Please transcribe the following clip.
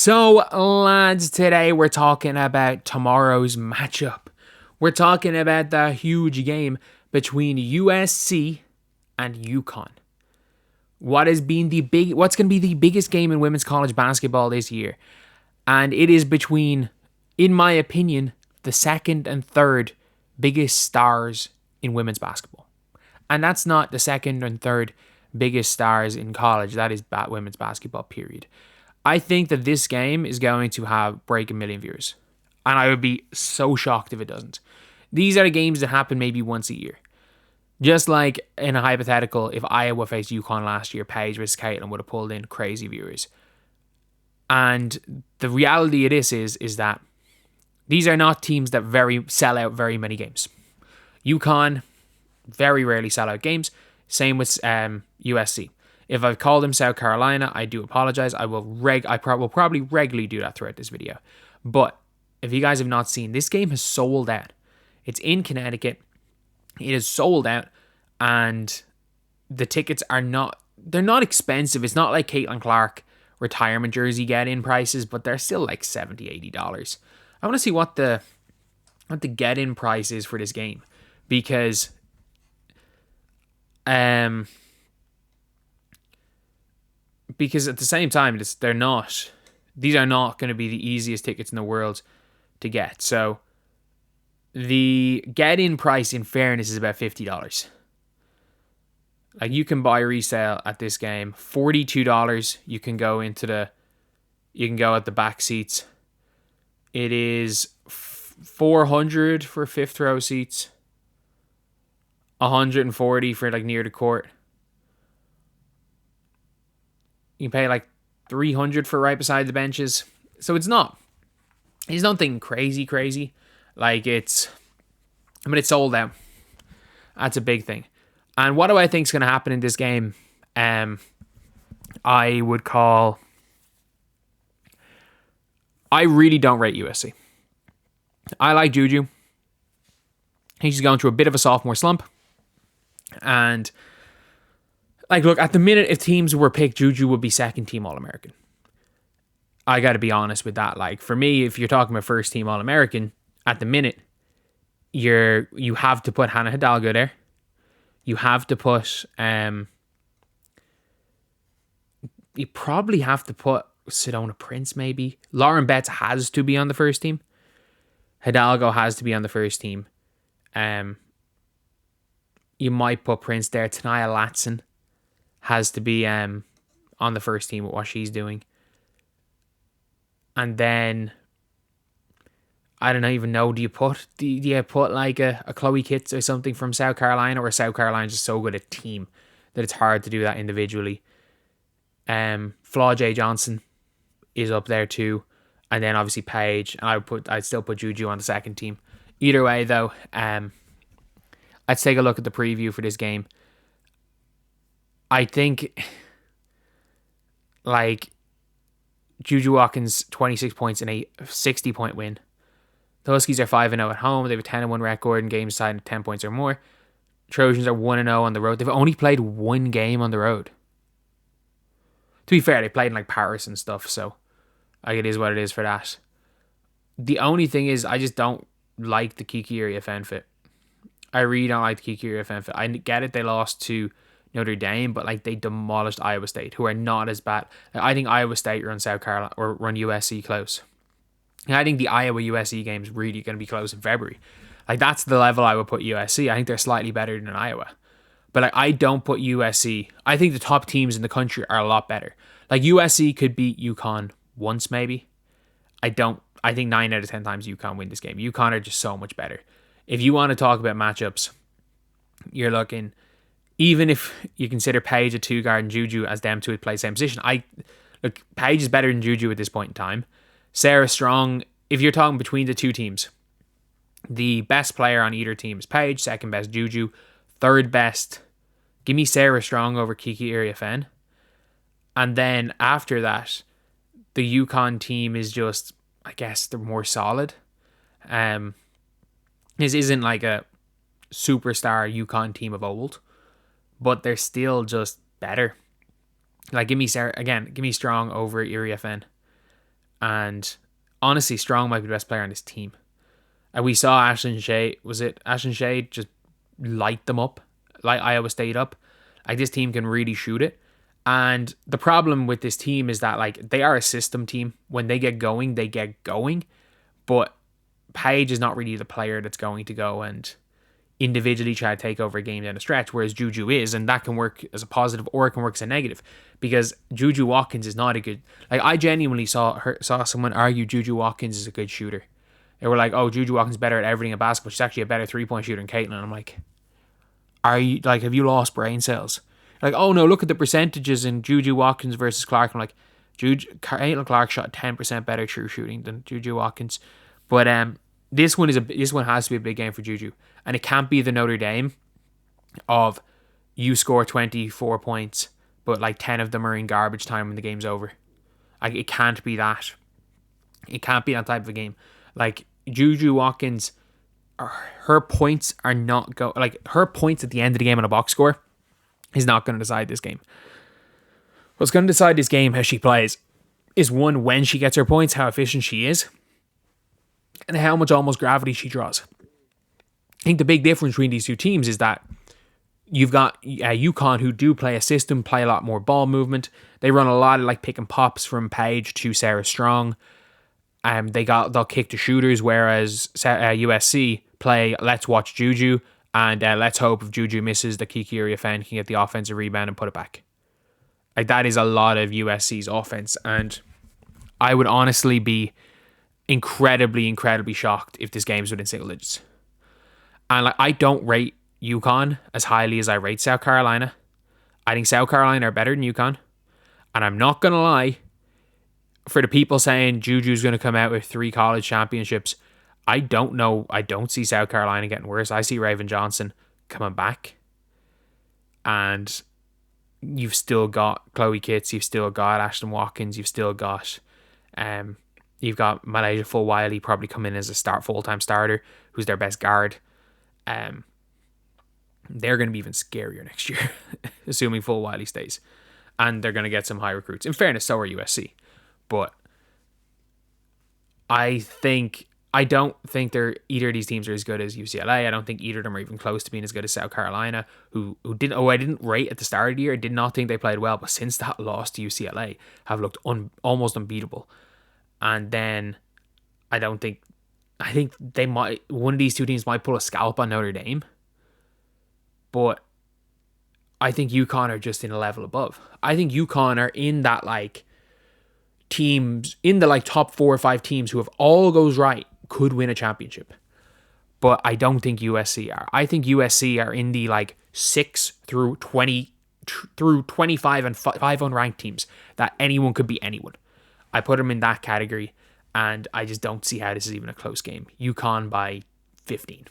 So, lads, today we're talking about tomorrow's matchup. We're talking about the huge game between USC and UConn. What's going to be the biggest game in women's college basketball this year? And it is between, in my opinion, the second and third biggest stars in women's basketball. And that's not the second and third biggest stars in college. That is women's basketball, period. I think that this game is going to break 1 million viewers. And I would be so shocked if it doesn't. These are the games that happen maybe once a year. Just like in a hypothetical, if Iowa faced UConn last year, Paige versus Caitlin would have pulled in crazy viewers. And the reality of this is that these are not teams that sell out very many games. UConn very rarely sell out games. Same with USC. If I've called them South Carolina, I do apologize. I will probably regularly do that throughout this video. But if you guys have not seen, this game has sold out. It's in Connecticut. It is sold out, and the tickets they're not expensive. It's not like Caitlin Clark retirement jersey get-in prices, but they're still like $70, $80. I want to see what the get-in price is for this game, because at the same time, these are not going to be the easiest tickets in the world to get. So the get-in price, in fairness, is about $50. Like, you can buy resale at this game $42. You can go at the back seats. It is $400 for fifth row seats, $140 for like near the court. You can pay like $300 for right beside the benches. So it's nothing crazy. Like, it's sold out. That's a big thing. And what do I think is going to happen in this game? I really don't rate USC. I like JuJu. He's going through a bit of a sophomore slump. And like, look, at the minute, if teams were picked, JuJu would be second team All-American. I got to be honest with that. Like, for me, if you're talking about first team All-American, at the minute, you have to put Hannah Hidalgo there. You have to put you probably have to put Sedona Prince, maybe. Lauren Betts has to be on the first team. Hidalgo has to be on the first team. You might put Prince there. Tania Latson has to be on the first team with what she's doing. And then I don't even know, do you put like a Chloe Kitts or something from South Carolina, or South Carolina's just so good at team that it's hard to do that individually? Flaw J. Johnson is up there too. And then obviously Paige, and I'd still put JuJu on the second team. Either way though, let's take a look at the preview for this game. I think like JuJu Watkins 26 points in a 60-point win. The Huskies are 5-0 at home. They have a 10-1 record in games decided at 10 points or more. Trojans are 1-0 on the road. They've only played one game on the road. To be fair, they played in like Paris and stuff, so like, it is what it is for that. The only thing is, I just don't like the Kiki Iriafen fit. I really don't like the Kiki Iriafen fit. I get it, they lost to Notre Dame, but like, they demolished Iowa State, who are not as bad. I think Iowa State run South Carolina or run USC close. And I think the Iowa USC game is really going to be close in February. Like, that's the level I would put USC. I think they're slightly better than Iowa. But like, I don't put USC. I think the top teams in the country are a lot better. Like, USC could beat UConn once maybe. I think 9 out of 10 times UConn win this game. UConn are just so much better. If you want to talk about matchups, you're looking, even if you consider Paige a 2-guard and JuJu as them two would play same position, Paige is better than JuJu at this point in time. Sarah Strong, if you're talking between the two teams, the best player on either team is Paige, second best JuJu, third best, give me Sarah Strong over Kiki Iriafen. And then after that, the UConn team is just, I guess, they're more solid. This isn't like a superstar UConn team of old, but they're still just better. Like, give me Strong over Iriafen. And honestly, Strong might be the best player on this team. And we saw Ashlyn Shea, was it Ashlyn Shea, just light them up, light Iowa State up. Like, this team can really shoot it. And the problem with this team is that, like, they are a system team. When they get going, they get going. But Paige is not really the player that's going to go and individually try to take over a game down the stretch, whereas JuJu is, and that can work as a positive or it can work as a negative, because JuJu Watkins is not a good, like, I genuinely saw someone argue JuJu Watkins is a good shooter. They were like, oh, JuJu Watkins is better at everything in basketball. She's actually a better 3-point shooter than Caitlin. And I'm like, have you lost brain cells? Like, oh no, look at the percentages in JuJu Watkins versus Clark. I'm like, Caitlin Clark shot 10% better true shooting than JuJu Watkins. But this one has to be a big game for JuJu. And it can't be the Notre Dame of you score 24 points, but like 10 of them are in garbage time when the game's over. Like, it can't be that. It can't be that type of a game. Like, JuJu Watkins, her points are not her points at the end of the game on a box score is not going to decide this game. What's going to decide this game, how she plays, is one, when she gets her points, how efficient she is, and how much almost gravity she draws. I think the big difference between these two teams is that you've got UConn, who do play a system, play a lot more ball movement. They run a lot of like pick and pops from Paige to Sarah Strong. They'll kick the shooters, whereas USC play let's watch JuJu and let's hope if JuJu misses the Kiki Iriafen can get the offensive rebound and put it back. Like, that is a lot of USC's offense, and I would honestly be incredibly, incredibly shocked if this game's within single digits. And like, I don't rate UConn as highly as I rate South Carolina. I think South Carolina are better than UConn. And I'm not going to lie, for the people saying JuJu's going to come out with 3 college championships, I don't know. I don't see South Carolina getting worse. I see Raven Johnson coming back. And you've still got Chloe Kitts, you've still got Ashlyn Watkins, you've still got Malaysia Full-Wiley probably come in as a full-time starter, who's their best guard. They're going to be even scarier next year, assuming Full-Wiley stays. And they're going to get some high recruits. In fairness, so are USC. But I don't think either of these teams are as good as UCLA. I don't think either of them are even close to being as good as South Carolina, who I didn't rate at the start of the year. I did not think they played well, but since that loss to UCLA, have looked almost unbeatable. And then I think one of these two teams might pull a scalp on Notre Dame, but I think UConn are just in a level above. I think UConn are in that like teams, in the like top 4 or 5 teams who, if all goes right, could win a championship. But I don't think USC are. I think USC are in the like 6 through 20 through 25 and 5 unranked teams that anyone could beat anyone. I put them in that category, and I just don't see how this is even a close game. UConn by 15.